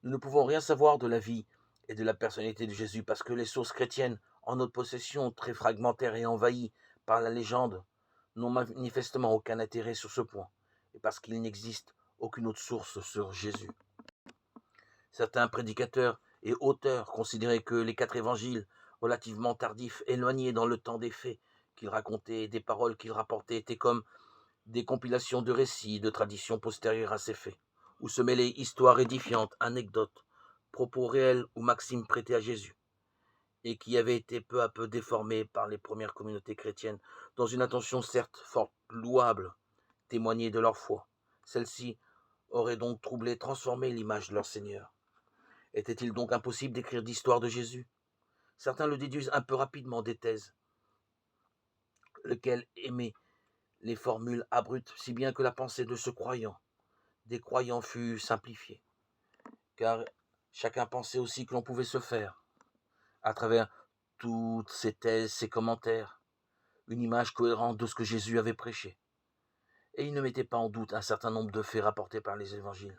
Nous ne pouvons rien savoir de la vie et de la personnalité de Jésus parce que les sources chrétiennes en notre possession, très fragmentaires et envahies par la légende, n'ont manifestement aucun intérêt sur ce point, et parce qu'il n'existe aucune autre source sur Jésus. Certains prédicateurs et auteurs considéraient que les 4 évangiles, relativement tardifs, éloignés dans le temps des faits qu'il racontait et des paroles qu'il rapportait, étaient comme des compilations de récits, de traditions postérieures à ces faits, où se mêlaient histoires édifiantes, anecdotes, propos réels ou maximes prêtés à Jésus, et qui avaient été peu à peu déformés par les premières communautés chrétiennes, dans une intention certes fort louable, témoigner de leur foi. Celle-ci aurait donc troublé, transformé l'image de leur Seigneur. Était-il donc impossible d'écrire d'histoire de Jésus? Certains le déduisent un peu rapidement des thèses, lequel aimait les formules abruptes, si bien que la pensée de ce croyant, des croyants, fut simplifiée, car chacun pensait aussi que l'on pouvait se faire, à travers toutes ces thèses, ces commentaires, une image cohérente de ce que Jésus avait prêché. Et il ne mettait pas en doute un certain nombre de faits rapportés par les évangiles.